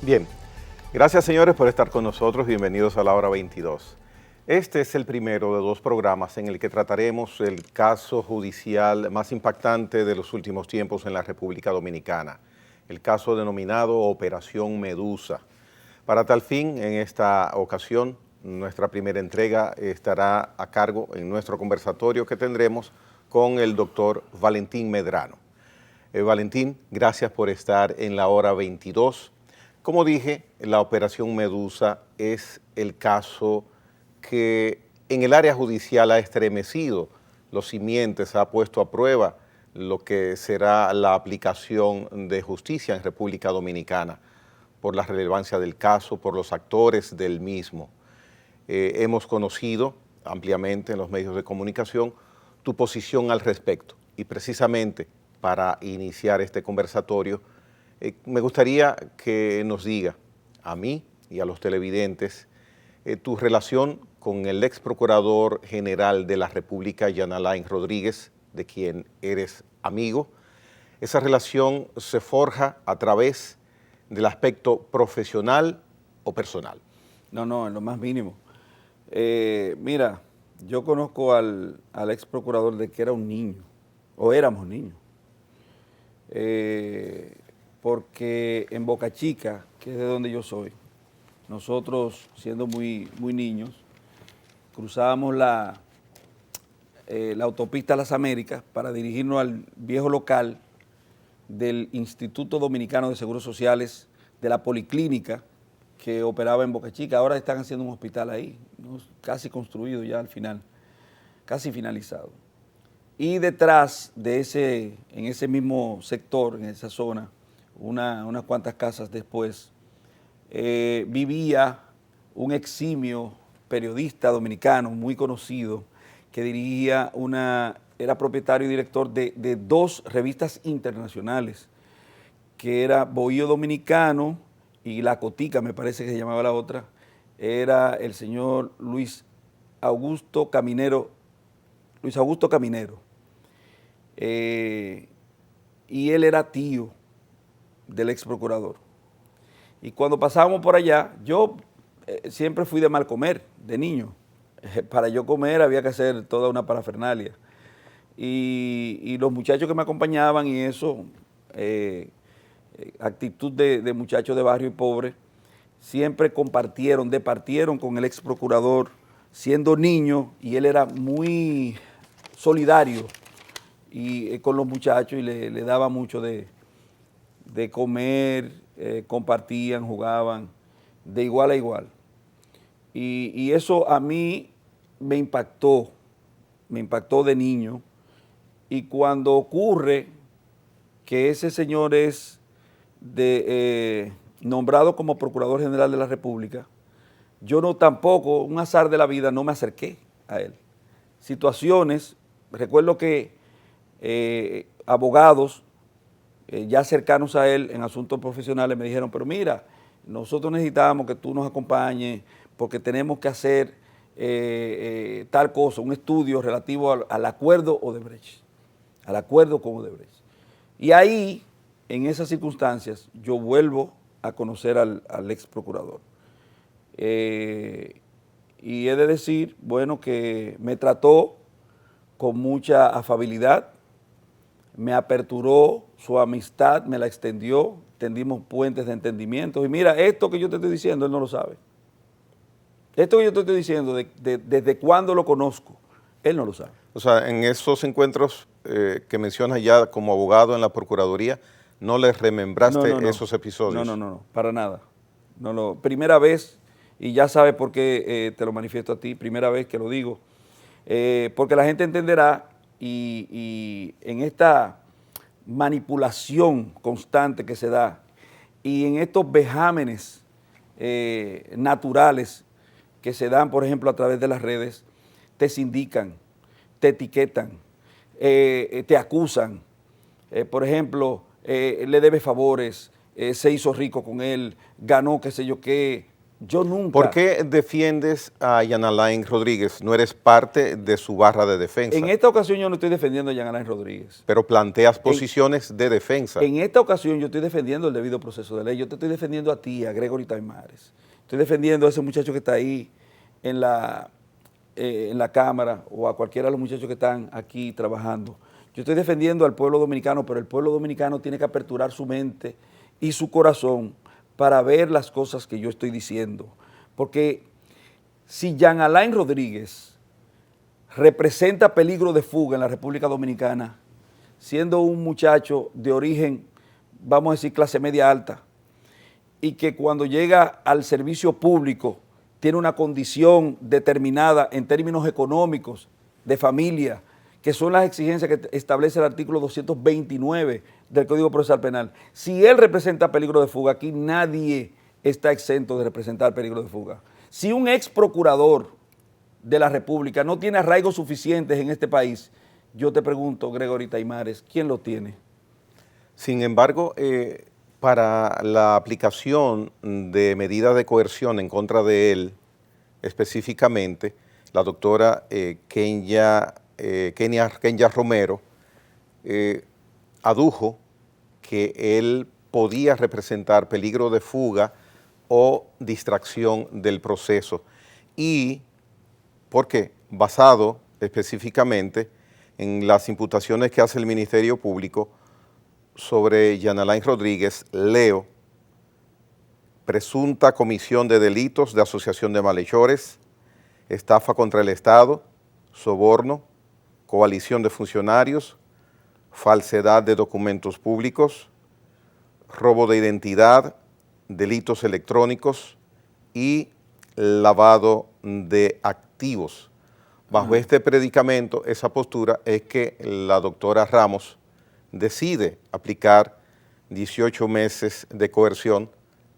Bien, gracias señores por estar con nosotros, bienvenidos a la hora 22. Este es el primero de dos programas en el que trataremos el caso judicial más impactante de los últimos tiempos en la República Dominicana, el caso denominado Operación Medusa. Para tal fin, en esta ocasión, nuestra primera entrega estará a cargo en nuestro conversatorio que tendremos con el doctor Valentín Medrano. Valentín, gracias por estar en la hora 22. Como dije, la Operación Medusa es el caso que en el área judicial ha estremecido los simientes, ha puesto a prueba lo que será la aplicación de justicia en República Dominicana, por la relevancia del caso, por los actores del mismo. Hemos conocido ampliamente en los medios de comunicación tu posición al respecto y precisamente para iniciar este conversatorio, me gustaría que nos diga a mí y a los televidentes tu relación con el ex procurador general de la República, Jan Alain Rodríguez, de quien eres amigo. Esa relación se forja a través del aspecto profesional o personal. No, en lo más mínimo. Mira, yo conozco al ex procurador de que era un niño, o éramos niños. Porque en Boca Chica, que es de donde yo soy, nosotros siendo muy niños, cruzábamos la autopista Las Américas para dirigirnos al viejo local del Instituto Dominicano de Seguros Sociales, de la Policlínica que operaba en Boca Chica. Ahora están haciendo un hospital ahí, ¿no? Casi construido ya al final, casi finalizado. Y detrás de en ese mismo sector, en esa zona, unas cuantas casas después, vivía un eximio periodista dominicano muy conocido que dirigía era propietario y director de dos revistas internacionales, que era Bohío Dominicano y La Cotica, me parece que se llamaba la otra. Era el señor Luis Augusto Caminero. Y él era tío del ex procurador. Y cuando pasábamos por allá, yo siempre fui de mal comer, de niño. Para yo comer había que hacer toda una parafernalia. Y los muchachos que me acompañaban y eso, actitud de muchachos de barrio y pobre, siempre departieron con el ex procurador siendo niño, y él era muy solidario con los muchachos y le daba mucho de comer, compartían, jugaban, de igual a igual. Y eso a mí me impactó de niño, y cuando ocurre que ese señor es nombrado como Procurador General de la República, yo tampoco, un azar de la vida, no me acerqué a él. Situaciones, recuerdo que abogados ya cercanos a él en asuntos profesionales me dijeron, pero mira, nosotros necesitamos que tú nos acompañes porque tenemos que hacer tal cosa, un estudio relativo al acuerdo Odebrecht, al acuerdo con Odebrecht. Y ahí, en esas circunstancias, yo vuelvo a conocer al ex procurador. Y he de decir, bueno, que me trató con mucha afabilidad, me aperturó su amistad, me la extendió, tendimos puentes de entendimiento. Y mira, esto que yo te estoy diciendo, él no lo sabe. Esto que yo te estoy diciendo, desde cuándo lo conozco, él no lo sabe. O sea, en esos encuentros que mencionas ya como abogado en la Procuraduría, ¿no les remembraste esos episodios? No, para nada. Primera vez, y ya sabes por qué te lo manifiesto a ti, primera vez que lo digo, porque la gente entenderá, y en esta manipulación constante que se da y en estos vejámenes naturales que se dan, por ejemplo, a través de las redes, te sindican, te etiquetan, te acusan. Por ejemplo, le debe favores, se hizo rico con él, ganó qué sé yo qué. Yo nunca. ¿Por qué defiendes a Jean Alain Rodríguez? No eres parte de su barra de defensa. En esta ocasión yo no estoy defendiendo a Jean Alain Rodríguez. Pero planteas posiciones de defensa. En esta ocasión yo estoy defendiendo el debido proceso de ley. Yo te estoy defendiendo a ti, a Gregory Taimares. Estoy defendiendo a ese muchacho que está ahí en la Cámara, o a cualquiera de los muchachos que están aquí trabajando. Yo estoy defendiendo al pueblo dominicano, pero el pueblo dominicano tiene que aperturar su mente y su corazón para ver las cosas que yo estoy diciendo. Porque si Jean Alain Rodríguez representa peligro de fuga en la República Dominicana, siendo un muchacho de origen, vamos a decir, clase media alta, y que cuando llega al servicio público tiene una condición determinada en términos económicos, de familia, que son las exigencias que establece el artículo 229 del Código Procesal Penal. Si él representa peligro de fuga, aquí nadie está exento de representar peligro de fuga. Si un ex procurador de la República no tiene arraigos suficientes en este país, yo te pregunto, Gregory Taimares, ¿quién lo tiene? Sin embargo, para la aplicación de medidas de coerción en contra de él, específicamente, la doctora Kenia Romero adujo que él podía representar peligro de fuga o distracción del proceso. ¿Y por qué? Basado específicamente en las imputaciones que hace el Ministerio Público sobre Jean Alain Rodríguez, leo: presunta comisión de delitos de asociación de malhechores, estafa contra el Estado, soborno, coalición de funcionarios, falsedad de documentos públicos, robo de identidad, delitos electrónicos y lavado de activos. Bajo este predicamento, esa postura es que la doctora Ramos decide aplicar 18 meses de coerción,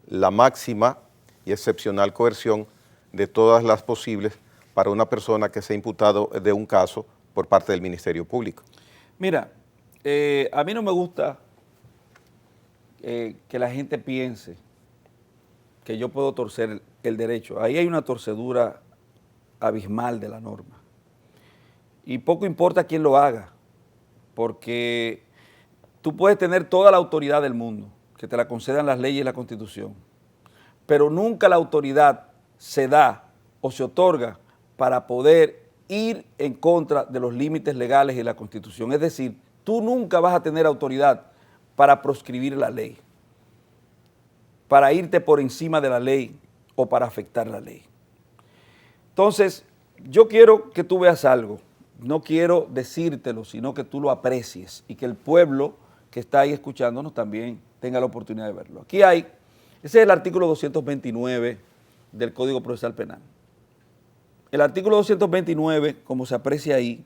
la máxima y excepcional coerción de todas las posibles para una persona que se ha imputado de un caso por parte del Ministerio Público. Mira, a mí no me gusta que la gente piense que yo puedo torcer el derecho. Ahí hay una torcedura abismal de la norma. Y poco importa quién lo haga, porque tú puedes tener toda la autoridad del mundo, que te la concedan las leyes y la Constitución, pero nunca la autoridad se da o se otorga para poder ir en contra de los límites legales y la Constitución. Es decir, tú nunca vas a tener autoridad para proscribir la ley, para irte por encima de la ley o para afectar la ley. Entonces, yo quiero que tú veas algo. No quiero decírtelo, sino que tú lo aprecies y que el pueblo que está ahí escuchándonos también tenga la oportunidad de verlo. Aquí hay, ese es el artículo 229 del Código Procesal Penal. El artículo 229, como se aprecia ahí,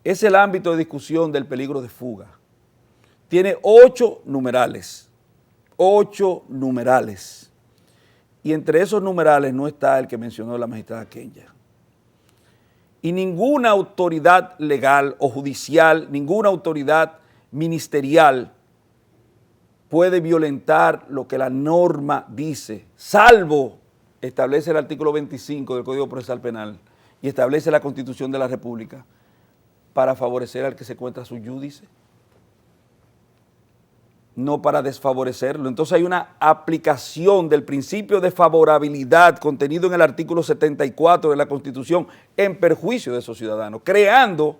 es el ámbito de discusión del peligro de fuga. Tiene 8 numerales, 8 numerales. Y entre esos numerales no está el que mencionó la magistrada Kenya. Y ninguna autoridad legal o judicial, ninguna autoridad ministerial puede violentar lo que la norma dice, salvo establece el artículo 25 del Código Procesal Penal y establece la Constitución de la República para favorecer al que se encuentra su júdice, no para desfavorecerlo. Entonces hay una aplicación del principio de favorabilidad contenido en el artículo 74 de la Constitución en perjuicio de esos ciudadanos, creando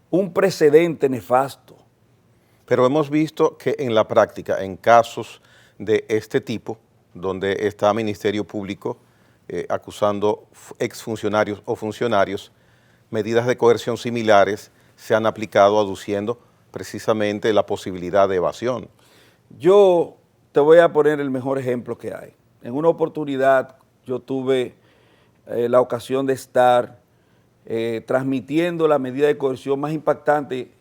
un precedente nefasto. Pero hemos visto que en la práctica, en casos de este tipo, donde está Ministerio Público acusando exfuncionarios o funcionarios, medidas de coerción similares se han aplicado aduciendo precisamente la posibilidad de evasión. Yo te voy a poner el mejor ejemplo que hay. En una oportunidad yo tuve la ocasión de estar transmitiendo la medida de coerción más impactante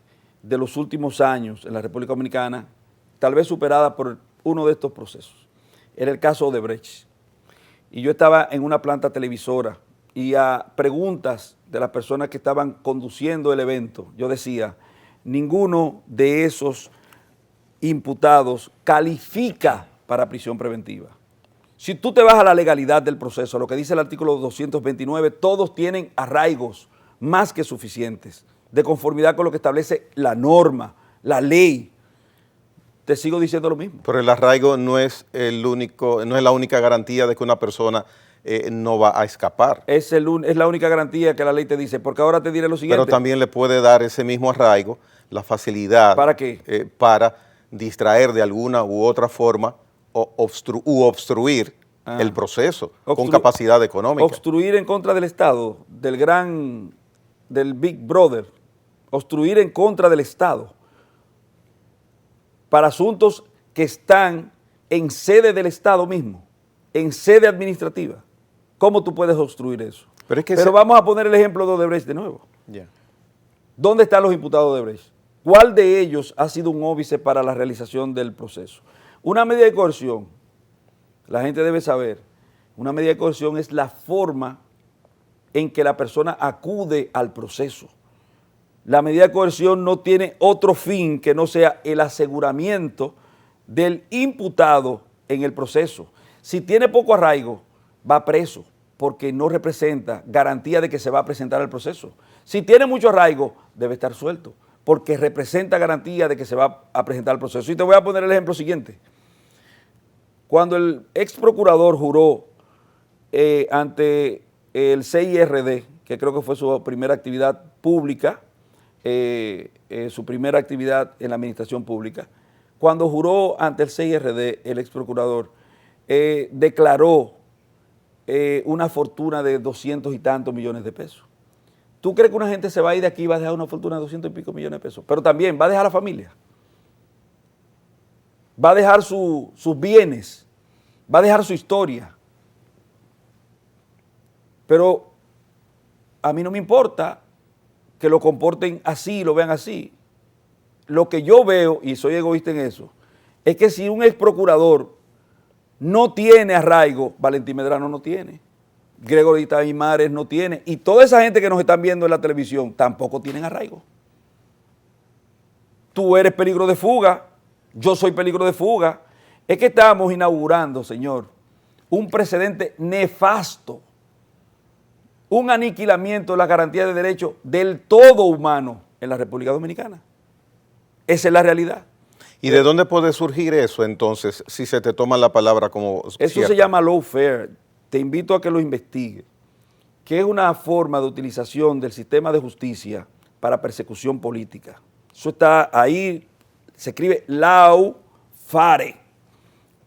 de los últimos años en la República Dominicana, tal vez superada por uno de estos procesos. Era el caso de Odebrecht. Y yo estaba en una planta televisora y a preguntas de las personas que estaban conduciendo el evento, yo decía: ninguno de esos imputados califica para prisión preventiva. Si tú te vas a la legalidad del proceso, lo que dice el artículo 229, todos tienen arraigos más que suficientes, de conformidad con lo que establece la norma, la ley. Te sigo diciendo lo mismo. Pero el arraigo no es no es la única garantía de que una persona no va a escapar. Es la única garantía que la ley te dice, porque ahora te diré lo siguiente. Pero también le puede dar ese mismo arraigo la facilidad. ¿Para qué? Para distraer de alguna u otra forma u obstruir el proceso con capacidad económica. Obstruir en contra del Estado, del Big Brother, obstruir en contra del Estado para asuntos que están en sede del Estado mismo, en sede administrativa. ¿Cómo tú puedes obstruir eso? Pero vamos a poner el ejemplo de Odebrecht de nuevo. Yeah. ¿Dónde están los imputados de Odebrecht? ¿Cuál de ellos ha sido un óbice para la realización del proceso? Una medida de coerción, la gente debe saber, una medida de coerción es la forma en que la persona acude al proceso. La medida de coerción no tiene otro fin que no sea el aseguramiento del imputado en el proceso. Si tiene poco arraigo, va preso porque no representa garantía de que se va a presentar al proceso. Si tiene mucho arraigo, debe estar suelto porque representa garantía de que se va a presentar al proceso. Y te voy a poner el ejemplo siguiente. Cuando el ex procurador juró ante el CIRD, que creo que fue su primera actividad pública, su primera actividad en la administración pública, cuando juró ante el CIRD, el ex procurador declaró una fortuna de 200 y tantos millones de pesos. ¿Tú crees que una gente se va a ir de aquí y va a dejar una fortuna de 200 y pico millones de pesos? Pero también va a dejar a la familia. Va a dejar sus bienes, va a dejar su historia. Pero a mí no me importa que lo comporten así, lo vean así. Lo que yo veo, y soy egoísta en eso, es que si un ex procurador no tiene arraigo, Valentín Medrano no tiene, Gregory Taimares no tiene, y toda esa gente que nos están viendo en la televisión tampoco tienen arraigo. Tú eres peligro de fuga, yo soy peligro de fuga. Es que estamos inaugurando, señor, un precedente nefasto, un aniquilamiento de la garantía de derechos del todo humano en la República Dominicana. Esa es la realidad. ¿Y de dónde puede surgir eso entonces, si se te toma la palabra como eso cierta? Se llama lawfare. Te invito a que lo investigue, que es una forma de utilización del sistema de justicia para persecución política. Eso está ahí, se escribe lawfare,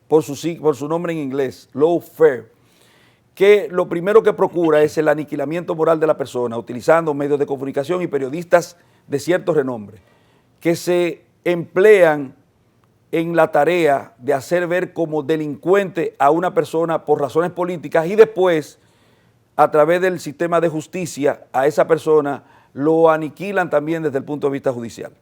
por su nombre en inglés, lawfare, que lo primero que procura es el aniquilamiento moral de la persona, utilizando medios de comunicación y periodistas de cierto renombre, que se emplean en la tarea de hacer ver como delincuente a una persona por razones políticas y después, a través del sistema de justicia, a esa persona lo aniquilan también desde el punto de vista judicial.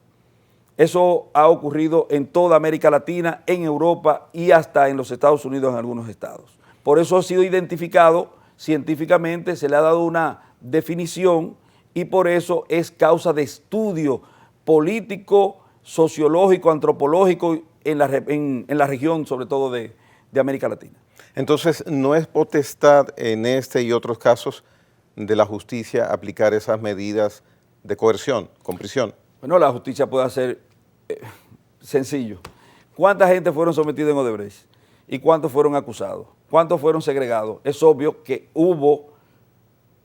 Eso ha ocurrido en toda América Latina, en Europa y hasta en los Estados Unidos en algunos estados. Por eso ha sido identificado científicamente, se le ha dado una definición y por eso es causa de estudio político, sociológico, antropológico en la región, sobre todo de América Latina. Entonces, ¿no es potestad en este y otros casos de la justicia aplicar esas medidas de coerción, con prisión? Bueno, la justicia puede hacer sencillo. ¿Cuánta gente fueron sometidos en Odebrecht? ¿Y cuántos fueron acusados? ¿Cuántos fueron segregados? Es obvio que hubo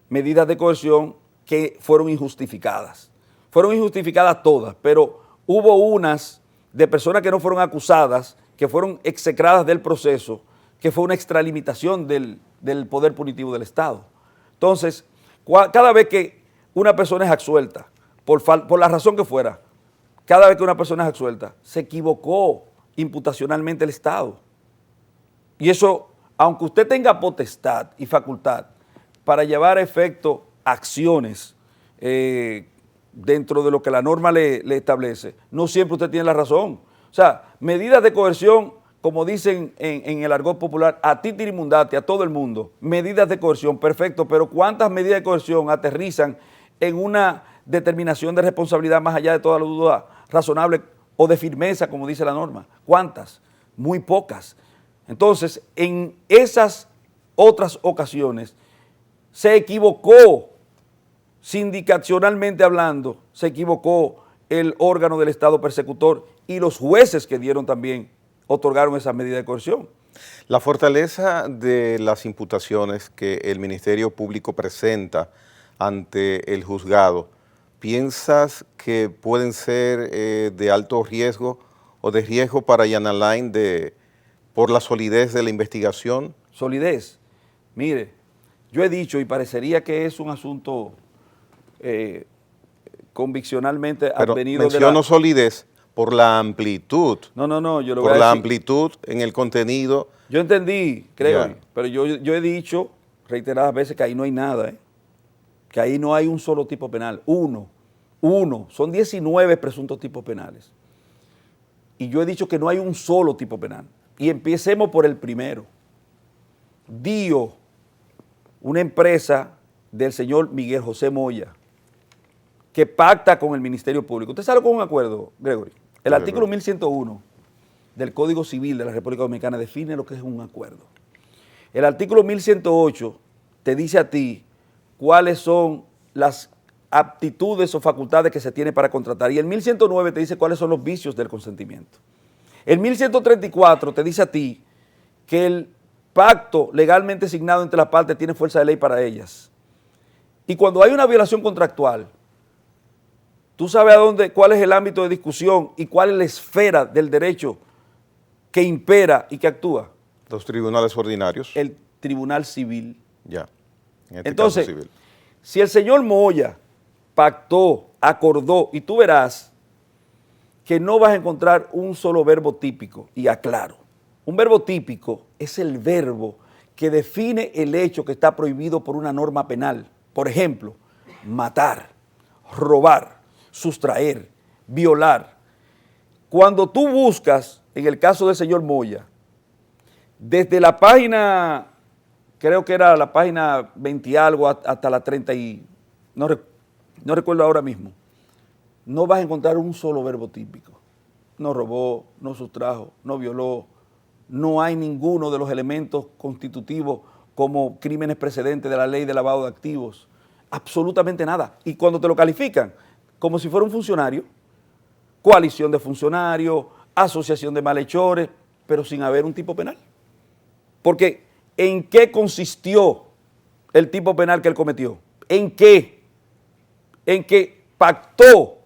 medidas de coerción que fueron injustificadas. Fueron injustificadas todas, pero hubo unas de personas que no fueron acusadas, que fueron execradas del proceso, que fue una extralimitación del poder punitivo del Estado. Entonces, cada vez que una persona es absuelta, por la razón que fuera, cada vez que una persona es absuelta, se equivocó imputacionalmente el Estado. Y eso, aunque usted tenga potestad y facultad para llevar a efecto acciones dentro de lo que la norma le establece, no siempre usted tiene la razón. O sea, medidas de coerción, como dicen en el argot popular, a titirimundate, a todo el mundo, medidas de coerción, perfecto, pero ¿cuántas medidas de coerción aterrizan en una determinación de responsabilidad más allá de toda la duda razonable o de firmeza, como dice la norma? ¿Cuántas? Muy pocas. Entonces, en esas otras ocasiones, se equivocó, sindicacionalmente hablando, se equivocó el órgano del Estado persecutor y los jueces que dieron también, otorgaron esa medida de coerción. La fortaleza de las imputaciones que el Ministerio Público presenta ante el juzgado, ¿piensas que pueden ser de alto riesgo o de riesgo para Jan Alain por la solidez de la investigación? Solidez. Mire, yo he dicho y parecería que es un asunto conviccionalmente Pero advenido menciono solidez por la amplitud. No, yo lo voy a Por la decir. amplitud en el contenido. Yo entendí, creo, Ya. pero yo he dicho reiteradas veces que ahí no hay nada, que ahí no hay un solo tipo penal, uno, son 19 presuntos tipos penales. Y yo he dicho que no hay un solo tipo penal. Y empecemos por el primero. Dio, una empresa del señor Miguel José Moya, que pacta con el Ministerio Público. ¿Usted sabe con un acuerdo, Gregory? El Claro. artículo 1101 del Código Civil de la República Dominicana define lo que es un acuerdo. El artículo 1108 te dice a ti cuáles son las aptitudes o facultades que se tiene para contratar. Y el 1109 te dice cuáles son los vicios del consentimiento. El 1134 te dice a ti que el pacto legalmente asignado entre las partes tiene fuerza de ley para ellas. Y cuando hay una violación contractual, tú sabes cuál es el ámbito de discusión y cuál es la esfera del derecho que impera y que actúa. Los tribunales ordinarios. El Tribunal Civil. Ya. En este Entonces, caso civil. si el señor Moya pactó, acordó, y tú verás que no vas a encontrar un solo verbo típico, y aclaro, un verbo típico es el verbo que define el hecho que está prohibido por una norma penal. Por ejemplo, matar, robar, sustraer, violar. Cuando tú buscas, en el caso del señor Moya, desde la página, creo que era la página 20 y algo hasta la 30 y, no recuerdo ahora mismo, no vas a encontrar un solo verbo típico. No robó, no sustrajo, no violó, no hay ninguno de los elementos constitutivos como crímenes precedentes de la ley de lavado de activos, absolutamente nada. Y cuando te lo califican como si fuera un funcionario, coalición de funcionarios, asociación de malhechores, pero sin haber un tipo penal. Porque ¿en qué consistió el tipo penal que él cometió? ¿En qué? En que pactó,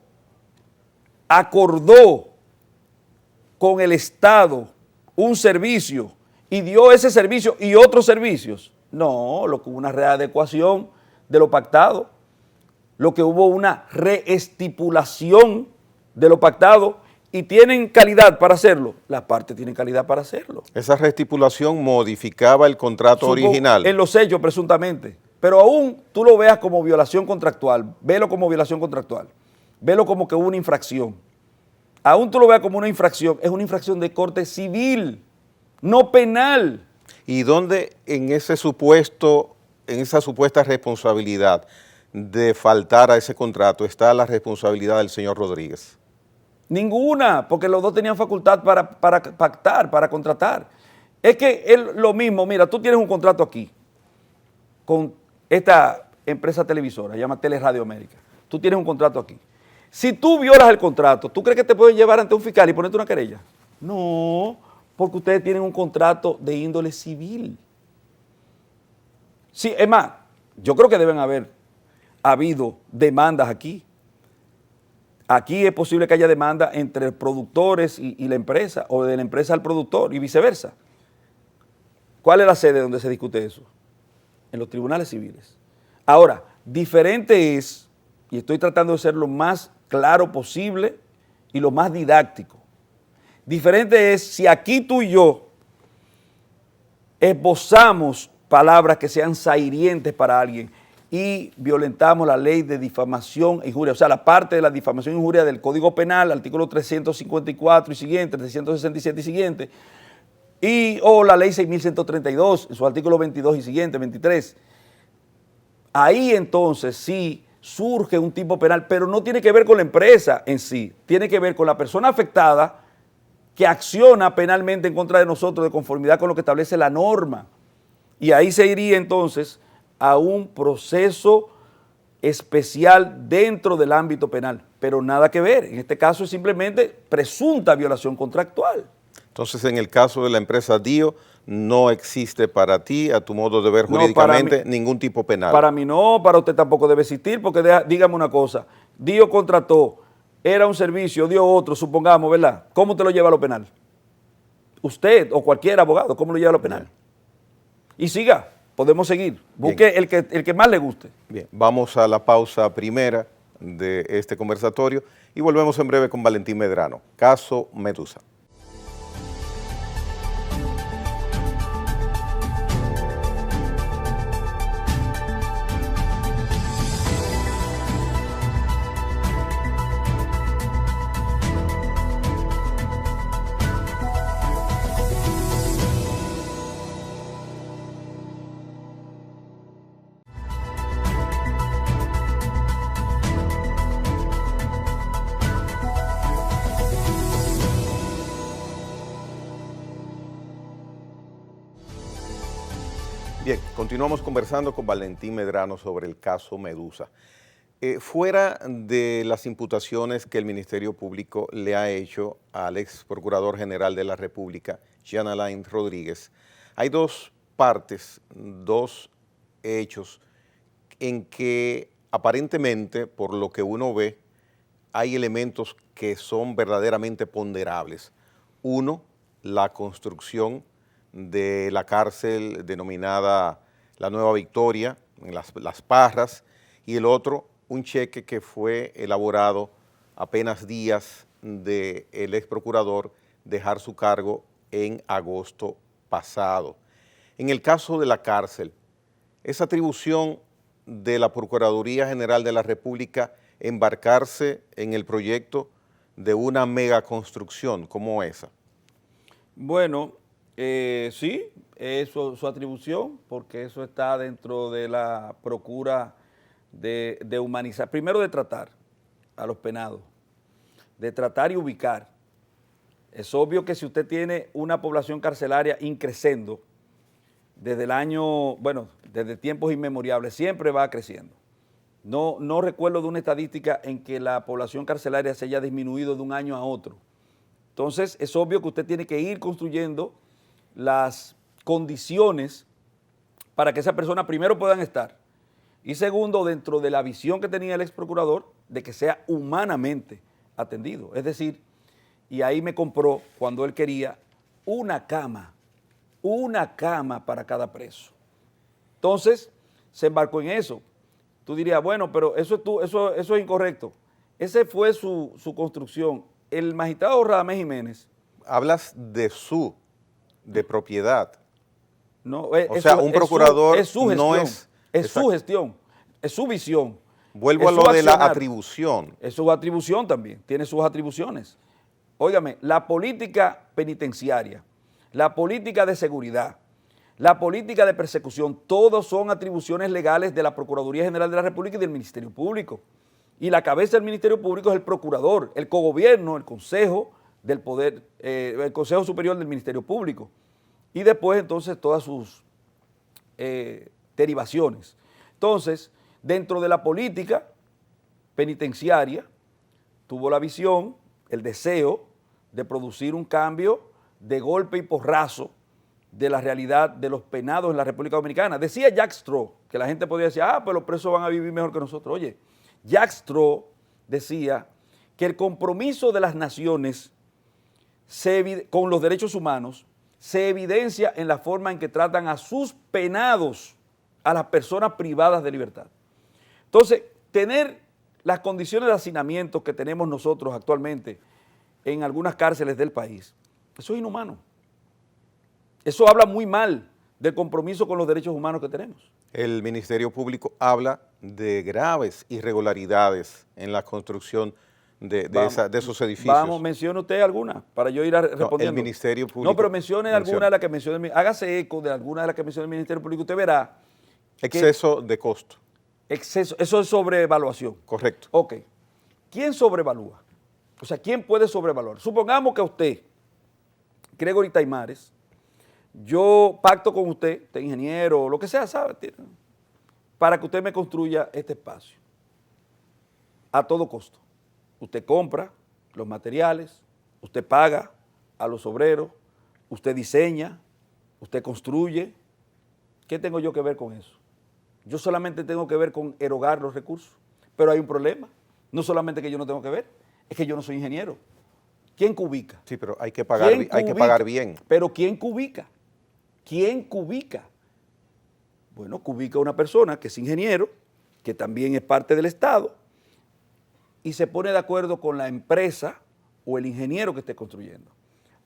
acordó con el Estado un servicio y dio ese servicio y otros servicios. No, lo que hubo una readecuación de lo pactado, lo que hubo una reestipulación de lo pactado y tienen calidad para hacerlo. Las partes tienen calidad para hacerlo. Esa reestipulación modificaba el contrato original. En los hechos, presuntamente. Pero aún tú lo veas como violación contractual, velo como violación contractual, velo como que hubo una infracción. Aún tú lo veas como una infracción, es una infracción de corte civil, no penal. ¿Y dónde en ese supuesto, en esa supuesta responsabilidad de faltar a ese contrato está la responsabilidad del señor Rodríguez? Ninguna, porque los dos tenían facultad para pactar, para contratar. Es que es lo mismo, mira, tú tienes un contrato aquí con esta empresa televisora, se llama Teleradio América. Tú tienes un contrato aquí. Si tú violas el contrato, ¿tú crees que te pueden llevar ante un fiscal y ponerte una querella? No, porque ustedes tienen un contrato de índole civil. Sí, es más, yo creo que deben haber habido demandas aquí. Aquí es posible que haya demanda entre productores y la empresa, o de la empresa al productor y viceversa. ¿Cuál es la sede donde se discute eso? En los tribunales civiles. Ahora, diferente es, y estoy tratando de ser lo más claro posible y lo más didáctico, diferente es si aquí tú y yo esbozamos palabras que sean sahirientes para alguien y violentamos la ley de difamación e injuria, o sea, la parte de la difamación e injuria del Código Penal, artículo 354 y siguiente, 367 y siguiente, o la ley 6132, en su artículo 22 y siguiente, 23. Ahí entonces sí surge un tipo penal, pero no tiene que ver con la empresa en sí, tiene que ver con la persona afectada que acciona penalmente en contra de nosotros de conformidad con lo que establece la norma. Y ahí se iría entonces a un proceso especial dentro del ámbito penal, pero nada que ver. En este caso es simplemente presunta violación contractual. Entonces, en el caso de la empresa DIO, no existe para ti, a tu modo de ver jurídicamente, ningún tipo penal. Para mí no, para usted tampoco debe existir, porque dígame una cosa, DIO contrató, era un servicio, dio otro, supongamos, ¿verdad? ¿Cómo te lo lleva a lo penal? Usted o cualquier abogado, ¿cómo lo lleva a lo penal? Bien. Y siga, podemos seguir. Busque el que más le guste. Bien, vamos a la pausa primera de este conversatorio y volvemos en breve con Valentín Medrano. Caso Medusa. Bien, continuamos conversando con Valentín Medrano sobre el caso Medusa. Fuera de las imputaciones que el Ministerio Público le ha hecho al ex Procurador General de la República, Jean Alain Rodríguez, hay dos partes, dos hechos en que aparentemente, por lo que uno ve, hay elementos que son verdaderamente ponderables. Uno, la construcción de la cárcel denominada La Nueva Victoria, en Las Parras, y el otro, un cheque que fue elaborado apenas días del ex procurador dejar su cargo en agosto pasado. En el caso de la cárcel, esa atribución de la Procuraduría General de la República embarcarse en el proyecto de una megaconstrucción como esa. Bueno, sí, es su atribución, porque eso está dentro de la procura de humanizar, primero de tratar a los penados, de tratar y ubicar. Es obvio que si usted tiene una población carcelaria increciendo desde el año, bueno, desde tiempos inmemoriales, siempre va creciendo. No recuerdo de una estadística en que la población carcelaria se haya disminuido de un año a otro. Entonces, es obvio que usted tiene que ir construyendo las condiciones para que esas personas primero puedan estar y segundo, dentro de la visión que tenía el ex procurador, de que sea humanamente atendido. Es decir, y ahí me compró cuando él quería una cama para cada preso. Entonces, se embarcó en eso. Tú dirías, bueno, pero eso es incorrecto. Esa fue su construcción. El magistrado Radamés Jiménez. Hablas de propiedad. No, o sea, un procurador es su gestión, no es... Es su gestión, es su visión. Vuelvo a lo de la atribución. Es su atribución también, tiene sus atribuciones. Óigame, la política penitenciaria, la política de seguridad, la política de persecución, todos son atribuciones legales de la Procuraduría General de la República y del Ministerio Público. Y la cabeza del Ministerio Público es el procurador, el cogobierno, el Consejo del Poder, el Consejo Superior del Ministerio Público. Y después entonces todas sus derivaciones. Entonces, dentro de la política penitenciaria, tuvo la visión, el deseo de producir un cambio de golpe y porrazo de la realidad de los penados en la República Dominicana. Decía Jack Straw, que la gente podía decir, pues los presos van a vivir mejor que nosotros. Oye, Jack Straw decía que el compromiso de las naciones con los derechos humanos se evidencia en la forma en que tratan a sus penados, a las personas privadas de libertad. Entonces, tener las condiciones de hacinamiento que tenemos nosotros actualmente en algunas cárceles del país, eso es inhumano. Eso habla muy mal del compromiso con los derechos humanos que tenemos. El Ministerio Público habla de graves irregularidades en la construcción de esos edificios. Vamos, mencione usted alguna para yo ir respondiendo. No, el Ministerio Público. No, pero mencione alguna de las que mencione, hágase eco de alguna de las que mencione el Ministerio Público, usted verá. Exceso de costo. Exceso, eso es sobrevaluación. Correcto. Ok. ¿Quién sobrevalúa? O sea, ¿quién puede sobrevaluar? Supongamos que a usted Gregory Taimares, yo pacto con usted ingeniero, lo que sea, ¿sabe? Para que usted me construya este espacio a todo costo. Usted compra los materiales, usted paga a los obreros, usted diseña, usted construye. ¿Qué tengo yo que ver con eso? Yo solamente tengo que ver con erogar los recursos, pero hay un problema. No solamente que yo no tengo que ver, es que yo no soy ingeniero. ¿Quién cubica? Sí, pero hay que pagar bien. Pero ¿quién cubica? ¿Quién cubica? Bueno, cubica una persona que es ingeniero, que también es parte del Estado, y se pone de acuerdo con la empresa o el ingeniero que esté construyendo.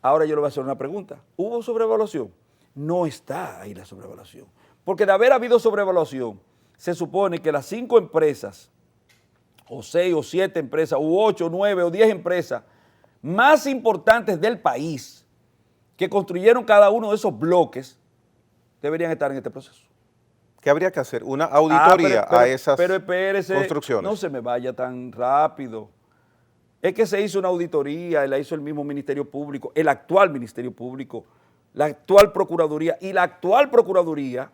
Ahora yo le voy a hacer una pregunta. ¿Hubo sobrevaluación? No está ahí la sobrevaluación. Porque de haber habido sobrevaluación, se supone que las 5 empresas, o 6 o 7 empresas, u 8, 9 o 10 empresas más importantes del país, que construyeron cada uno de esos bloques, deberían estar en este proceso. ¿Qué habría que hacer? ¿Una auditoría a esas espérese, construcciones? No se me vaya tan rápido. Es que se hizo una auditoría, la hizo el mismo Ministerio Público, el actual Ministerio Público, la actual Procuraduría, y la actual Procuraduría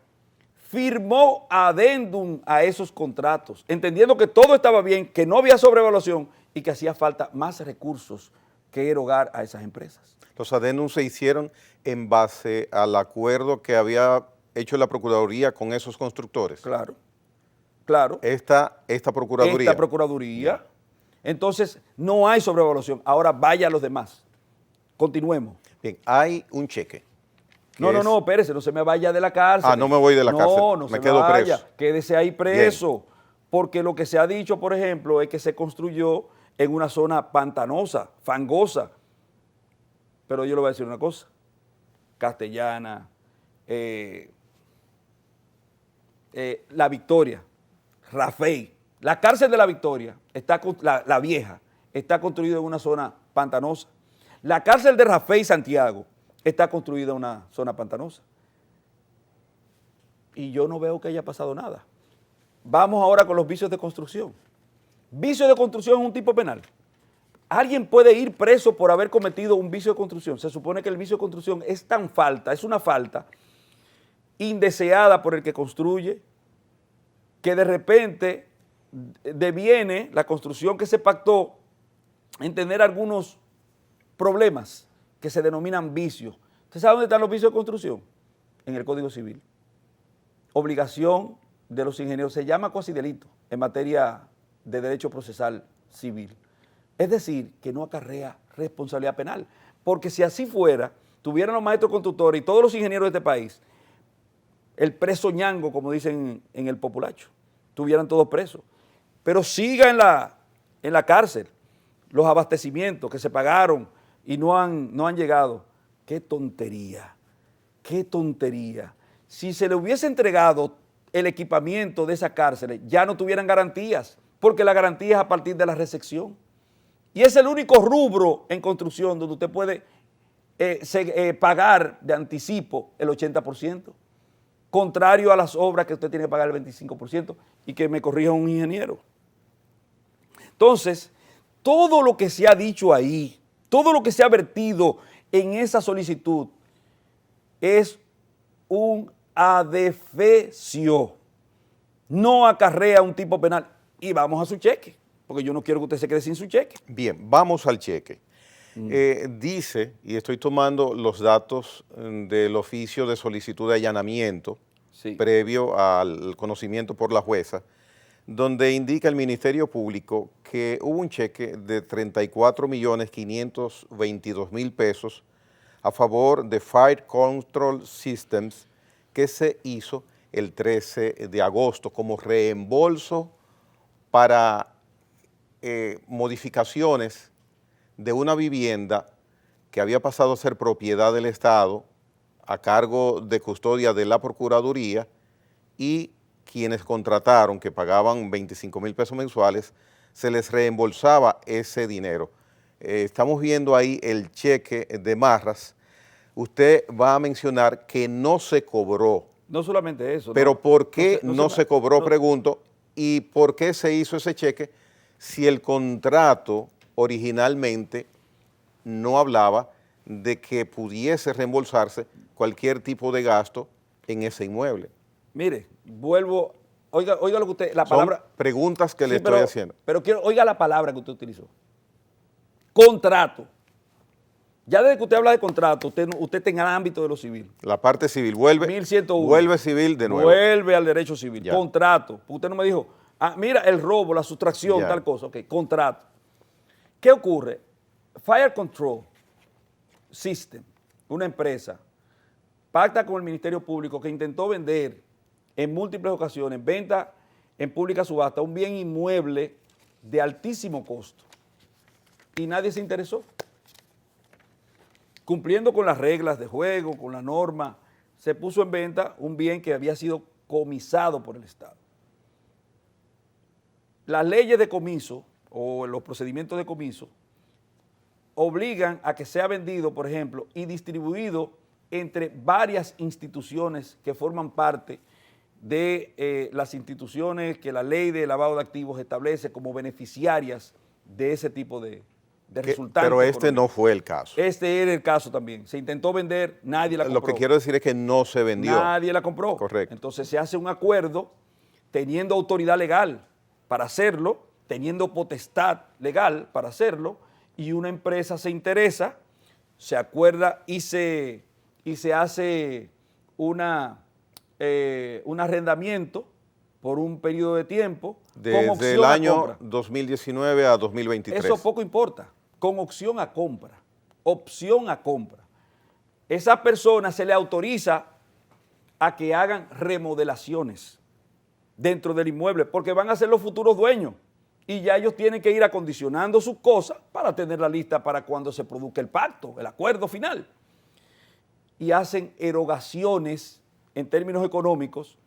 firmó adendum a esos contratos, entendiendo que todo estaba bien, que no había sobrevaluación y que hacía falta más recursos que erogar a esas empresas. Los adendum se hicieron en base al acuerdo que había hecho la Procuraduría con esos constructores. Claro, claro. Esta Procuraduría. Esta Procuraduría. Entonces, no hay sobrevaluación. Ahora vaya a los demás. Continuemos. Bien, hay un cheque. No, espérese, no se me vaya de la cárcel. No me voy de la cárcel. No me quedo preso. Quédese ahí preso. Bien. Porque lo que se ha dicho, por ejemplo, es que se construyó en una zona pantanosa, fangosa. Pero yo le voy a decir una cosa. Castellana, La Victoria, Rafey. La cárcel de La Victoria, la vieja, está construida en una zona pantanosa. La cárcel de Rafey, Santiago, está construida en una zona pantanosa. Y yo no veo que haya pasado nada. Vamos ahora con los vicios de construcción. Vicio de construcción es un tipo penal. ¿Alguien puede ir preso por haber cometido un vicio de construcción? Se supone que el vicio de construcción es una falta indeseada por el que construye, que de repente deviene la construcción que se pactó en tener algunos problemas que se denominan vicios. ¿Usted sabe dónde están los vicios de construcción? En el Código Civil. Obligación de los ingenieros, se llama cuasi delito en materia de derecho procesal civil. Es decir, que no acarrea responsabilidad penal. Porque si así fuera, tuvieran los maestros constructores y todos los ingenieros de este país, el preso ñango, como dicen en el populacho, tuvieran todos presos. Pero siga en la cárcel los abastecimientos que se pagaron y no han llegado. ¡Qué tontería! ¡Qué tontería! Si se le hubiese entregado el equipamiento de esas cárceles, ya no tuvieran garantías, porque la garantía es a partir de la recepción. Y es el único rubro en construcción donde usted puede pagar de anticipo el 80%, contrario a las obras que usted tiene que pagar el 25%, y que me corrija un ingeniero. Entonces, todo lo que se ha dicho ahí, todo lo que se ha vertido en esa solicitud es un adefesio, no acarrea un tipo penal. Y vamos a su cheque, porque yo no quiero que usted se quede sin su cheque. Bien, vamos al cheque. Dice, y estoy tomando los datos del oficio de solicitud de allanamiento, sí, previo al conocimiento por la jueza, donde indica el Ministerio Público que hubo un cheque de 34.522.000 pesos a favor de Fire Control Systems que se hizo el 13 de agosto como reembolso para modificaciones de una vivienda que había pasado a ser propiedad del Estado a cargo de custodia de la Procuraduría, y quienes contrataron, que pagaban 25.000 pesos mensuales, se les reembolsaba ese dinero. Estamos viendo ahí el cheque de Marras. Usted va a mencionar que no se cobró. No solamente eso. Pero no, ¿por qué no se cobró, pregunto, y por qué se hizo ese cheque si el contrato originalmente no hablaba de que pudiese reembolsarse cualquier tipo de gasto en ese inmueble. Mire, vuelvo, oiga lo que usted, la Son palabra... preguntas que Sí, le estoy haciendo. Pero oiga la palabra que usted utilizó. Contrato. Ya desde que usted habla de contrato, usted está en el ámbito de lo civil. La parte civil vuelve, 1101. vuelve civil de nuevo. Vuelve al derecho civil. Ya. Contrato. Usted no me dijo, mira, el robo, la sustracción, Ya. tal cosa. Ok, contrato. ¿Qué ocurre? Fire Control System, una empresa, pacta con el Ministerio Público que intentó vender en múltiples ocasiones, venta en pública subasta, un bien inmueble de altísimo costo. Y nadie se interesó. Cumpliendo con las reglas de juego, con la norma, se puso en venta un bien que había sido comisado por el Estado. Las leyes de comiso o los procedimientos de comiso obligan a que sea vendido, por ejemplo, y distribuido entre varias instituciones que forman parte de las instituciones que la ley de lavado de activos establece como beneficiarias de ese tipo de resultantes. Pero este económicos. no fue el caso. Este era el caso también. Se intentó vender, nadie la compró. Lo que quiero decir es que no se vendió. Nadie la compró. Correcto. Entonces se hace un acuerdo teniendo autoridad legal para hacerlo, teniendo potestad legal para hacerlo, y una empresa se interesa, se acuerda y se hace un arrendamiento por un periodo de tiempo con Desde opción el a año compra. 2019 a 2023. Eso poco importa, con opción a compra, opción a compra. Esa persona se le autoriza a que hagan remodelaciones dentro del inmueble, porque van a ser los futuros dueños y ya ellos tienen que ir acondicionando sus cosas para tenerla lista para cuando se produzca el pacto, el acuerdo final. Y hacen erogaciones en términos económicos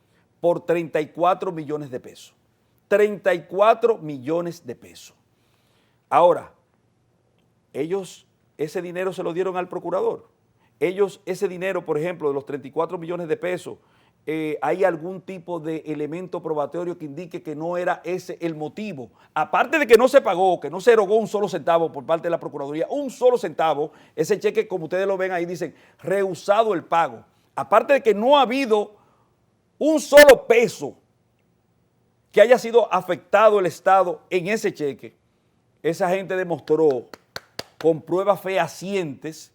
por 34 millones de pesos. 34 millones de pesos. Ahora, ellos ese dinero se lo dieron al procurador. Ellos ese dinero, por ejemplo, de los 34 millones de pesos, hay algún tipo de elemento probatorio que indique que no era ese el motivo. Aparte de que no se pagó, que no se erogó un solo centavo por parte de la Procuraduría, un solo centavo, ese cheque, como ustedes lo ven ahí, dicen, rehusado el pago. Aparte de que no ha habido un solo peso que haya sido afectado el Estado en ese cheque, esa gente demostró con pruebas fehacientes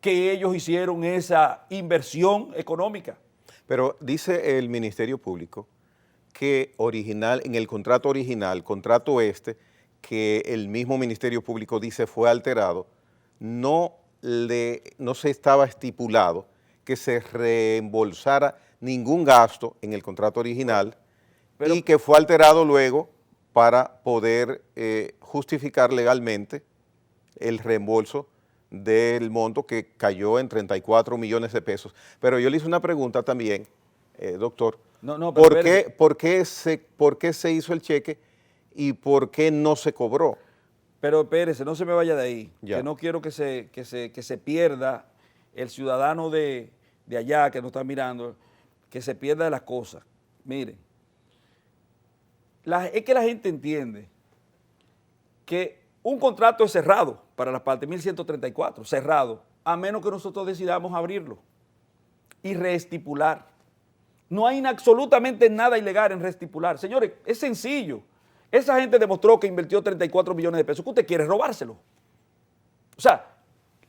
que ellos hicieron esa inversión económica. Pero dice el Ministerio Público que en el contrato original, contrato que el mismo Ministerio Público dice fue alterado, no se estaba estipulado que se reembolsara ningún gasto en el contrato original y que fue alterado luego para poder justificar legalmente el reembolso del monto que cayó en 34 millones de pesos. Pero yo le hice una pregunta también, doctor. ¿Por qué se hizo el cheque y por qué no se cobró? Pero espérese, no se me vaya de ahí, Ya. que no quiero que se pierda el ciudadano de allá que nos está mirando, que se pierda de las cosas. Miren, es que la gente entiende que un contrato es cerrado para las partes, 1134, cerrado, a menos que nosotros decidamos abrirlo y reestipular. No hay absolutamente nada ilegal en reestipular. Señores, es sencillo. Esa gente demostró que invirtió 34 millones de pesos. ¿Qué usted quiere? Robárselo. O sea,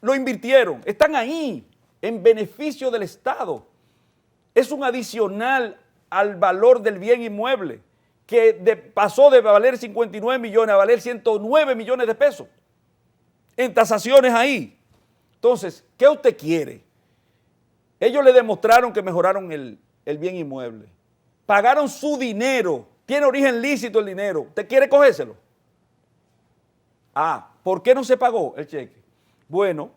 lo invirtieron, están ahí en beneficio del Estado. Es un adicional al valor del bien inmueble que pasó de valer 59 millones a valer 109 millones de pesos en tasaciones ahí. Entonces, ¿qué usted quiere? Ellos le demostraron que mejoraron el bien inmueble. Pagaron su dinero. Tiene origen lícito el dinero. ¿Usted quiere cogérselo? ¿Por qué no se pagó el cheque? Bueno,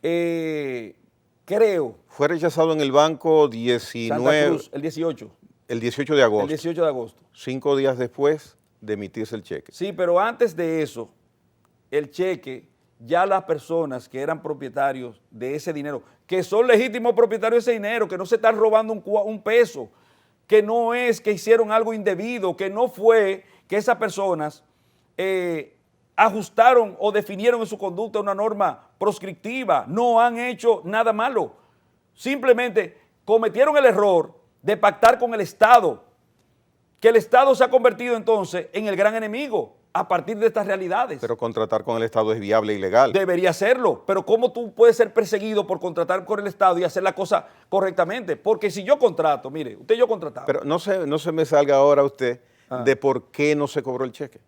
creo. Fue rechazado en el banco Santa Cruz, el 18. El 18 de agosto. El 18 de agosto. 5 días después de emitirse el cheque. Sí, pero antes de eso, el cheque, ya las personas que eran propietarios de ese dinero, que son legítimos propietarios de ese dinero, que no se están robando un peso, que no es que hicieron algo indebido, que no fue que esas personas ajustaron o definieron en su conducta una norma proscriptiva, no han hecho nada malo. Simplemente cometieron el error de pactar con el Estado, que el Estado se ha convertido entonces en el gran enemigo a partir de estas realidades. Pero contratar con el Estado es viable y legal. Debería serlo, pero ¿cómo tú puedes ser perseguido por contratar con el Estado y hacer la cosa correctamente? Porque si yo contrato, mire, usted y yo contratamos. Pero no se me salga ahora usted de por qué no se cobró el cheque.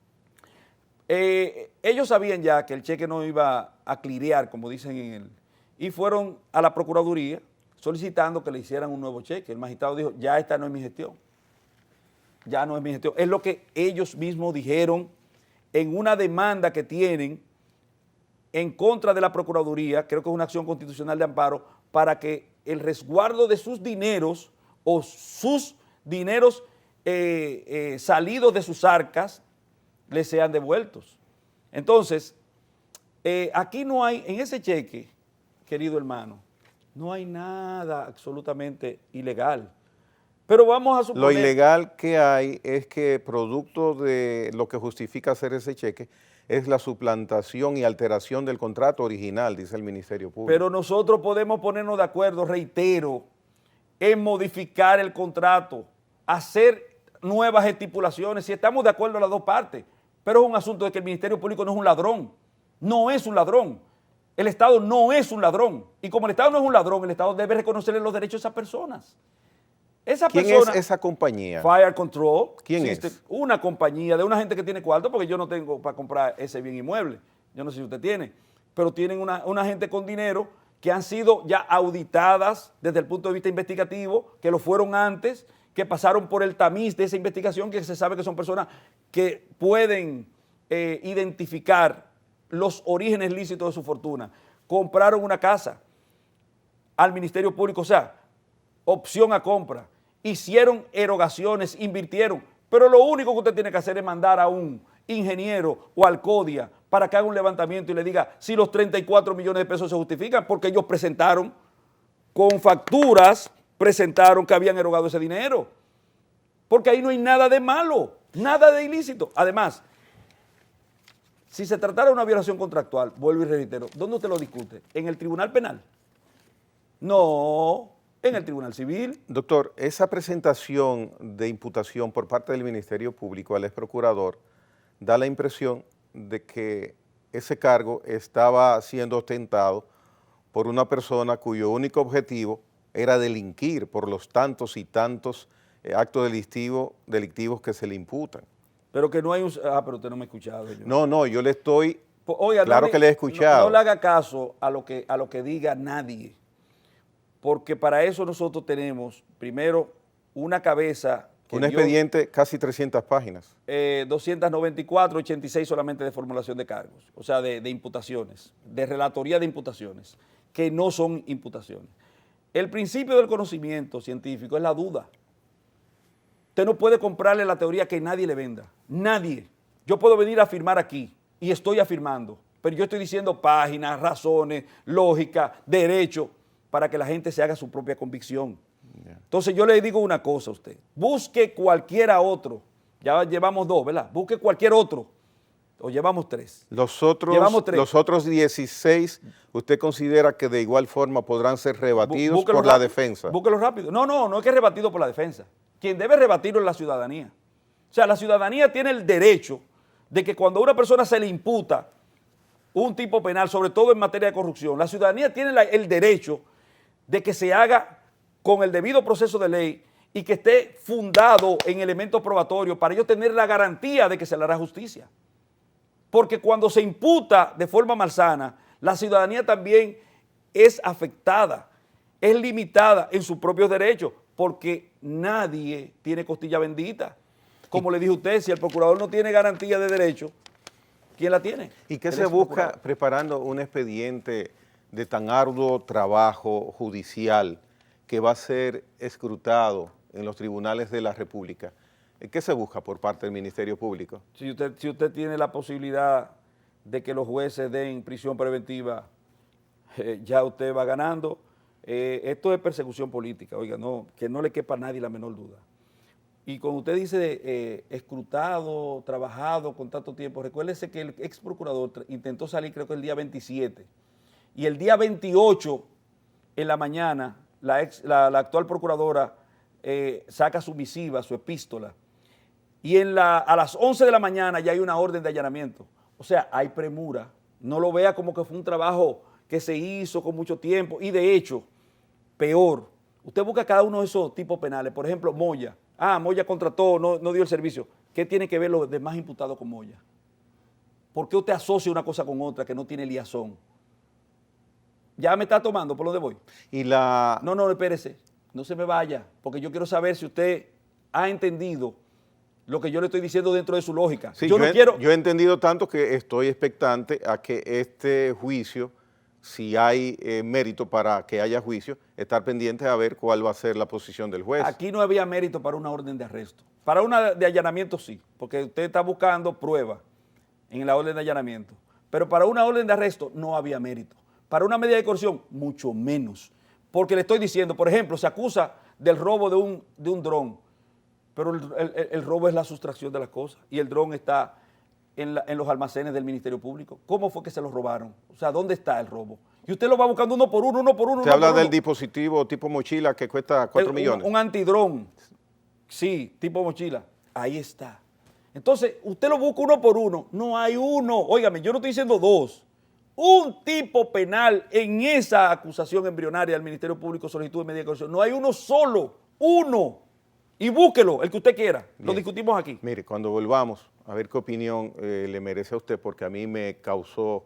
Ellos sabían ya que el cheque no iba a clirear, como dicen en él, y fueron a la Procuraduría solicitando que le hicieran un nuevo cheque. El magistrado dijo, ya esta no es mi gestión. Ya no es mi gestión. Es lo que ellos mismos dijeron en una demanda que tienen en contra de la Procuraduría, creo que es una acción constitucional de amparo, para que el resguardo de sus dineros o sus dineros salidos de sus arcas les sean devueltos. Entonces, aquí no hay, en ese cheque, querido hermano, no hay nada absolutamente ilegal. Pero vamos a suponer... Lo ilegal que hay es que producto de lo que justifica hacer ese cheque es la suplantación y alteración del contrato original, dice el Ministerio Público. Pero nosotros podemos ponernos de acuerdo, reitero, en modificar el contrato, hacer nuevas estipulaciones, si estamos de acuerdo a las dos partes. Pero es un asunto de que el Ministerio Público no es un ladrón, no es un ladrón. El Estado no es un ladrón. Y como el Estado no es un ladrón, el Estado debe reconocerle los derechos a esas personas. ¿Quién es esa compañía? Fire Control. ¿Quién es? Una compañía de una gente que tiene cuarto, porque yo no tengo para comprar ese bien inmueble. Yo no sé si usted tiene. Pero tienen una gente con dinero que han sido ya auditadas desde el punto de vista investigativo, que lo fueron antes, que pasaron por el tamiz de esa investigación, que se sabe que son personas que pueden identificar los orígenes lícitos de su fortuna. Compraron una casa al Ministerio Público, o sea, opción a compra, hicieron erogaciones, invirtieron, pero lo único que usted tiene que hacer es mandar a un ingeniero o al CODIA para que haga un levantamiento y le diga si los 34 millones de pesos se justifican, porque ellos presentaron con facturas, presentaron que habían erogado ese dinero, porque ahí no hay nada de malo, nada de ilícito. Además, si se tratara de una violación contractual, vuelvo y reitero, ¿dónde usted lo discute? ¿En el tribunal penal? No, en el tribunal civil. Doctor, esa presentación de imputación por parte del Ministerio Público al ex procurador da la impresión de que ese cargo estaba siendo ostentado por una persona cuyo único objetivo era delinquir por los tantos y tantos actos delictivos que se le imputan. Pero que no hay un... pero usted no me ha escuchado. No, yo le estoy... Oiga, claro que le he escuchado. No le haga caso a lo que diga nadie, porque para eso nosotros tenemos, primero, una cabeza... Un expediente casi 300 páginas. 294, 86 solamente de formulación de cargos, o sea, de imputaciones, de relatoría de imputaciones, que no son imputaciones. El principio del conocimiento científico es la duda. Usted no puede comprarle la teoría que nadie le venda. Nadie. Yo puedo venir a afirmar aquí y estoy afirmando, pero yo estoy diciendo páginas, razones, lógica, derecho, para que la gente se haga su propia convicción. Entonces yo le digo una cosa a usted. Busque cualquiera otro. Ya llevamos dos, ¿verdad? Busque cualquier otro. O llevamos tres. Los otros 16, ¿usted considera que de igual forma podrán ser rebatidos por la defensa? Búsquelo rápido. No es que es rebatido por la defensa. Quien debe rebatirlo es la ciudadanía. O sea, la ciudadanía tiene el derecho de que cuando a una persona se le imputa un tipo penal, sobre todo en materia de corrupción, la ciudadanía tiene el derecho de que se haga con el debido proceso de ley y que esté fundado en elementos probatorios para ellos tener la garantía de que se le hará justicia. Porque cuando se imputa de forma malsana, la ciudadanía también es afectada, es limitada en sus propios derechos, porque nadie tiene costilla bendita. Como le dije a usted, si el procurador no tiene garantía de derecho, ¿quién la tiene? ¿Y qué se busca preparando un expediente de tan arduo trabajo judicial que va a ser escrutado en los tribunales de la República? ¿Qué se busca por parte del Ministerio Público? Si usted tiene la posibilidad de que los jueces den prisión preventiva, ya usted va ganando. Esto es persecución política, oiga, que no le quepa a nadie la menor duda. Y cuando usted dice escrutado, trabajado con tanto tiempo, recuérdese que el ex procurador intentó salir creo que el día 27 y el día 28 en la mañana la actual procuradora saca su misiva, su epístola y a las 11 de la mañana ya hay una orden de allanamiento. O sea, hay premura. No lo vea como que fue un trabajo que se hizo con mucho tiempo y de hecho, peor, usted busca cada uno de esos tipos penales, por ejemplo, Moya. Moya contrató, no dio el servicio. ¿Qué tiene que ver los demás imputados con Moya? ¿Por qué usted asocia una cosa con otra que no tiene liazón? ¿Ya me está tomando por donde voy? No, espérese, no se me vaya, porque yo quiero saber si usted ha entendido lo que yo le estoy diciendo dentro de su lógica. Sí, yo he entendido tanto que estoy expectante a que este juicio, si hay mérito para que haya juicio, estar pendiente a ver cuál va a ser la posición del juez. Aquí no había mérito para una orden de arresto. Para una de allanamiento sí, porque usted está buscando pruebas en la orden de allanamiento. Pero para una orden de arresto no había mérito. Para una medida de coerción, mucho menos. Porque le estoy diciendo, por ejemplo, se acusa del robo de un dron, pero el robo es la sustracción de las cosas y el dron está en los almacenes del Ministerio Público. ¿Cómo fue que se los robaron? O sea, ¿dónde está el robo? Y usted lo va buscando uno por uno. Usted habla del dispositivo tipo mochila que cuesta 4 millones. Un antidrón, sí, tipo mochila. Ahí está. Entonces, usted lo busca uno por uno. No hay uno. Óigame, yo no estoy diciendo dos. Un tipo penal en esa acusación embrionaria del Ministerio Público, solicitud de medida de coerción. No hay uno solo. Uno. Y búsquelo, el que usted quiera. Bien. Lo discutimos aquí. Mire, cuando volvamos, a ver qué opinión le merece a usted, porque a mí me causó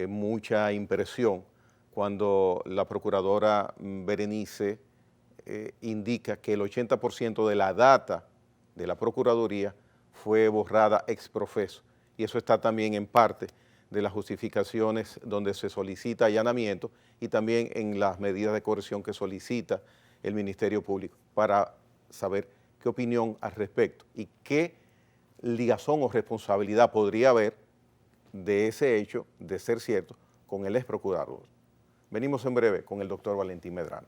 mucha impresión cuando la procuradora Berenice indica que el 80% de la data de la Procuraduría fue borrada ex profeso. Y eso está también en parte de las justificaciones donde se solicita allanamiento y también en las medidas de coerción que solicita el Ministerio Público para saber qué opinión al respecto y qué ligazón o responsabilidad podría haber de ese hecho, de ser cierto, con el ex procurador. Venimos en breve con el doctor Valentín Medrano.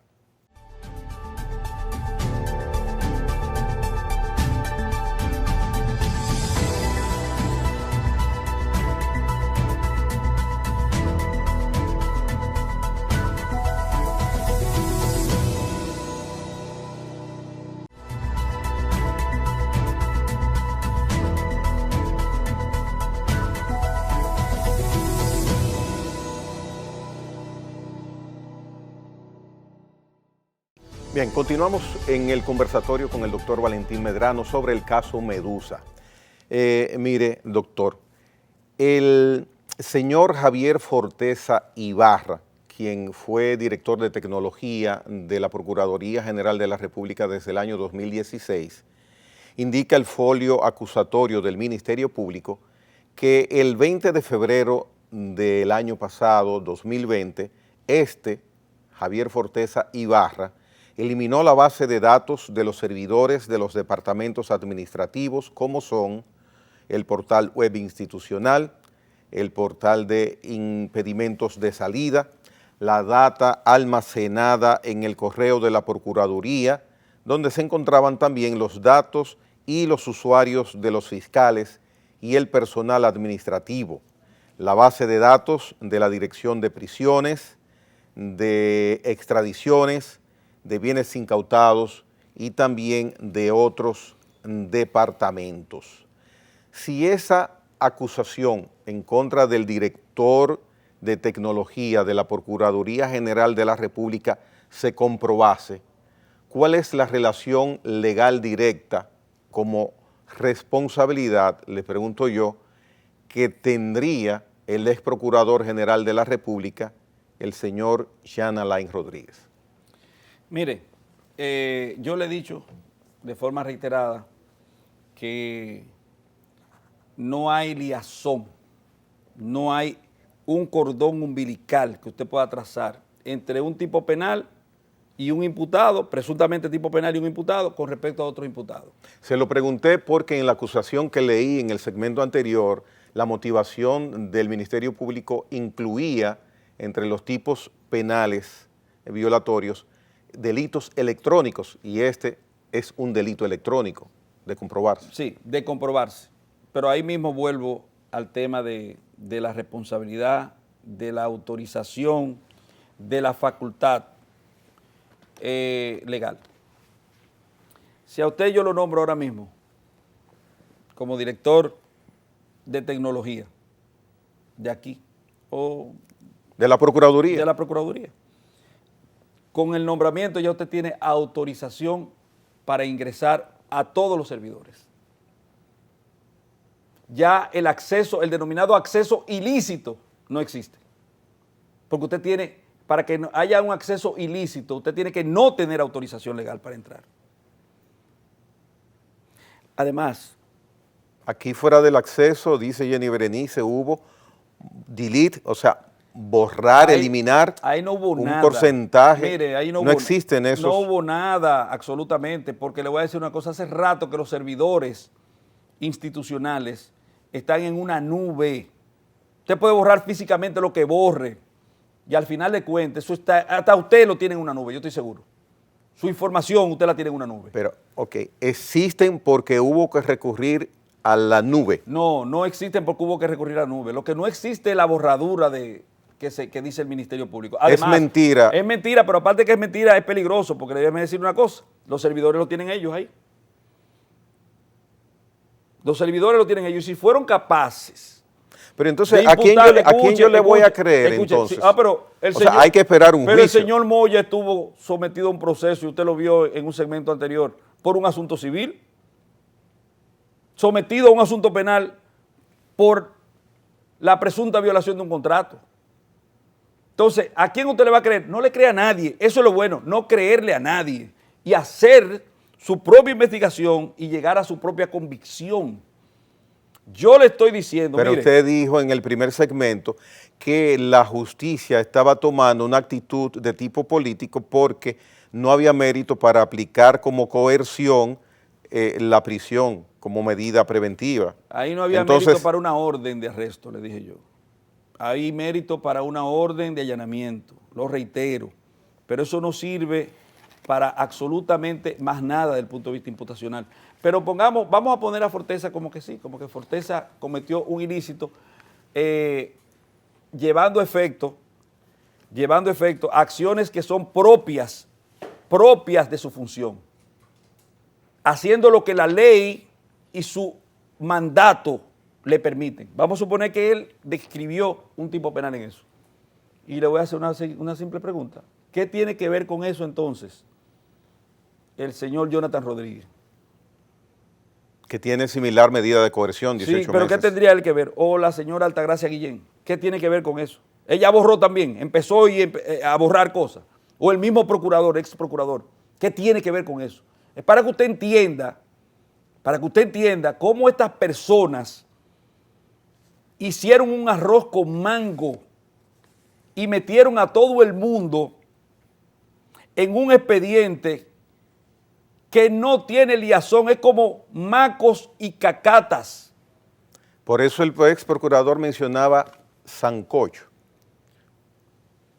Bien, continuamos en el conversatorio con el doctor Valentín Medrano sobre el caso Medusa. Mire, doctor, el señor Javier Forteza Ibarra, quien fue director de tecnología de la Procuraduría General de la República desde el año 2016, indica el folio acusatorio del Ministerio Público que el 20 de febrero del año pasado, 2020, Javier Forteza Ibarra, eliminó la base de datos de los servidores de los departamentos administrativos, como son el portal web institucional, el portal de impedimentos de salida, la data almacenada en el correo de la Procuraduría, donde se encontraban también los datos y los usuarios de los fiscales y el personal administrativo, la base de datos de la Dirección de Prisiones, de extradiciones, de bienes incautados y también de otros departamentos. Si esa acusación en contra del director de tecnología de la Procuraduría General de la República se comprobase, ¿cuál es la relación legal directa como responsabilidad, le pregunto yo, que tendría el ex Procurador General de la República, el señor Jean Alain Rodríguez? Mire, yo le he dicho de forma reiterada que no hay liazón, no hay un cordón umbilical que usted pueda trazar entre un tipo penal y un imputado, presuntamente tipo penal y un imputado, con respecto a otro imputado. Se lo pregunté porque en la acusación que leí en el segmento anterior, la motivación del Ministerio Público incluía entre los tipos penales violatorios delitos electrónicos, y este es un delito electrónico. de comprobarse. Sí, de comprobarse. Pero ahí mismo vuelvo al tema de la responsabilidad, de la autorización, de la facultad legal. Si a usted yo lo nombro ahora mismo como director de tecnología de aquí o De la Procuraduría. de la Procuraduría, con el nombramiento ya usted tiene autorización para ingresar a todos los servidores. Ya el acceso, el denominado acceso ilícito no existe. Porque usted tiene, para que haya un acceso ilícito, usted tiene que no tener autorización legal para entrar. Además, Aquí fuera del acceso, dice Jenny Berenice, hubo delete, o sea, borrar, eliminar ahí no hubo un nada. porcentaje. Mire, ahí no existen esos. No hubo nada, absolutamente, porque le voy a decir una cosa, hace rato que los servidores institucionales están en una nube. Usted puede borrar físicamente lo que borre y al final de cuentas, eso está, hasta usted lo tiene en una nube, yo estoy seguro. Su información usted la tiene en una nube. Pero, ok, existen porque hubo que recurrir a la nube. No, no existen porque hubo que recurrir a la nube. Lo que no existe es la borradura que dice el Ministerio Público. Además, es mentira. Es mentira, pero aparte que es mentira, es peligroso, porque déjeme decir una cosa, los servidores lo tienen ellos ahí. Los servidores lo tienen ellos. Y si fueron capaces... Pero entonces, ¿a quién yo le voy a creer entonces? Sí, pero hay que esperar un juicio. Pero el señor Moya estuvo sometido a un proceso, y usted lo vio en un segmento anterior, por un asunto civil, sometido a un asunto penal por la presunta violación de un contrato. Entonces, ¿a quién usted le va a creer? No le crea a nadie. Eso es lo bueno, no creerle a nadie y hacer su propia investigación y llegar a su propia convicción. Yo le estoy diciendo, pero mire, usted dijo en el primer segmento que la justicia estaba tomando una actitud de tipo político porque no había mérito para aplicar como coerción la prisión como medida preventiva. Ahí no había mérito para una orden de arresto, le dije yo. Hay mérito para una orden de allanamiento, lo reitero, pero eso no sirve para absolutamente más nada desde el punto de vista imputacional. Pero vamos a poner a Forteza como que sí, como que Forteza cometió un ilícito llevando efecto acciones que son propias de su función, haciendo lo que la ley y su mandato le permiten. Vamos a suponer que él describió un tipo penal en eso. Y le voy a hacer una simple pregunta. ¿Qué tiene que ver con eso entonces el señor Jonathan Rodríguez? Que tiene similar medida de coerción, 18 meses. Sí, pero ¿qué tendría él que ver? O la señora Altagracia Guillén. ¿Qué tiene que ver con eso? Ella borró también, empezó a borrar cosas. O el mismo procurador, ex procurador. ¿Qué tiene que ver con eso? Es para que usted entienda cómo estas personas hicieron un arroz con mango y metieron a todo el mundo en un expediente que no tiene liazón, es como macos y cacatas. Por eso el ex procurador mencionaba sancocho.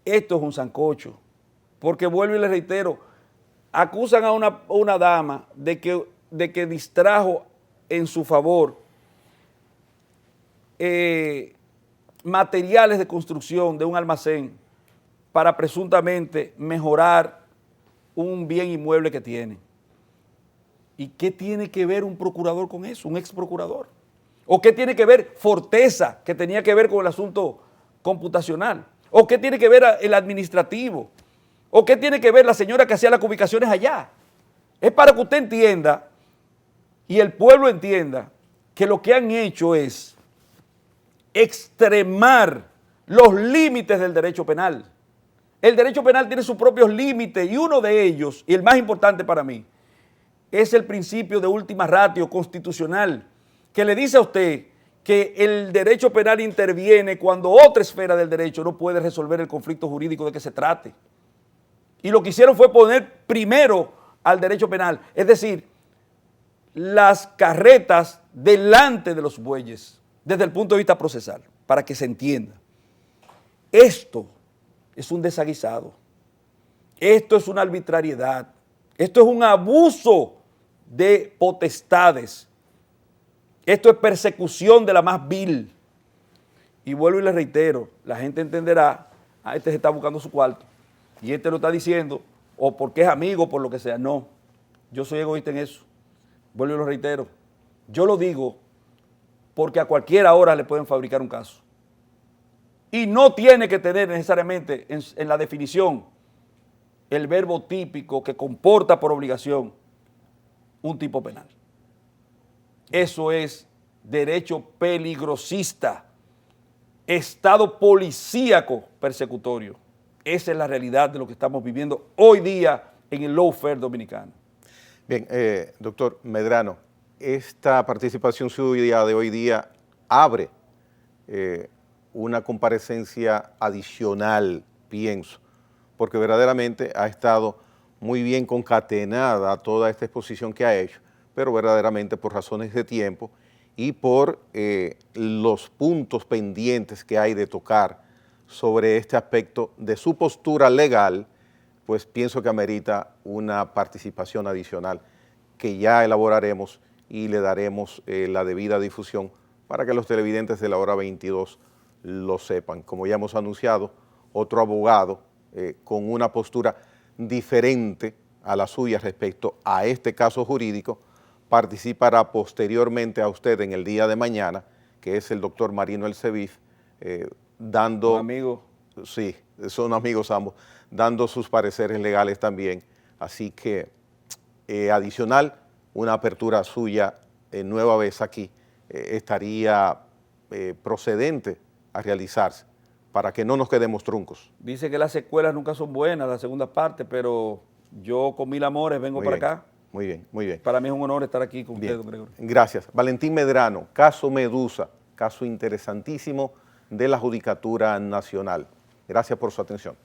Esto es un sancocho, porque vuelvo y le reitero, acusan a una dama de que distrajo en su favor materiales de construcción de un almacén para presuntamente mejorar un bien inmueble que tiene. ¿Y qué tiene que ver un procurador con eso, un ex procurador? ¿O qué tiene que ver Forteza, que tenía que ver con el asunto computacional? ¿O qué tiene que ver el administrativo? ¿O qué tiene que ver la señora que hacía las ubicaciones allá? Es para que usted entienda y el pueblo entienda que lo que han hecho es extremar los límites del derecho penal. El derecho penal tiene sus propios límites y uno de ellos, y el más importante para mí, es el principio de última ratio constitucional, que le dice a usted que el derecho penal interviene cuando otra esfera del derecho no puede resolver el conflicto jurídico de que se trate. Y lo que hicieron fue poner primero al derecho penal, es decir, las carretas delante de los bueyes, desde el punto de vista procesal, para que se entienda. Esto es un desaguisado, esto es una arbitrariedad, esto es un abuso de potestades. Esto es persecución de la más vil. Y vuelvo y le reitero, la gente entenderá, este se está buscando su cuarto, y este lo está diciendo, o porque es amigo, o por lo que sea. No, yo soy egoísta en eso. Vuelvo y lo reitero. Yo lo digo porque a cualquier hora le pueden fabricar un caso. Y no tiene que tener necesariamente en la definición el verbo típico que comporta por obligación un tipo penal. Eso es derecho peligrosista, estado policíaco persecutorio. Esa es la realidad de lo que estamos viviendo hoy día en el lawfare dominicano. Bien, doctor Medrano, esta participación suya de hoy día abre una comparecencia adicional, pienso, porque verdaderamente ha estado muy bien concatenada toda esta exposición que ha hecho, pero verdaderamente por razones de tiempo y por los puntos pendientes que hay de tocar sobre este aspecto de su postura legal, pues pienso que amerita una participación adicional que ya elaboraremos y le daremos la debida difusión para que los televidentes de la hora 22 lo sepan. Como ya hemos anunciado, otro abogado con una postura diferente a la suya respecto a este caso jurídico participará posteriormente a usted en el día de mañana, que es el doctor Marino Elsevif, dando... Un amigo. Sí, son amigos ambos, dando sus pareceres legales también. Así que, adicional, una apertura suya nueva vez aquí estaría procedente a realizarse para que no nos quedemos truncos. Dice que las secuelas nunca son buenas, la segunda parte, pero yo con mil amores vengo para acá. Muy bien, muy bien. Para mí es un honor estar aquí con usted, don Gregorio. Gracias. Valentín Medrano, caso Medusa, caso interesantísimo de la Judicatura Nacional. Gracias por su atención.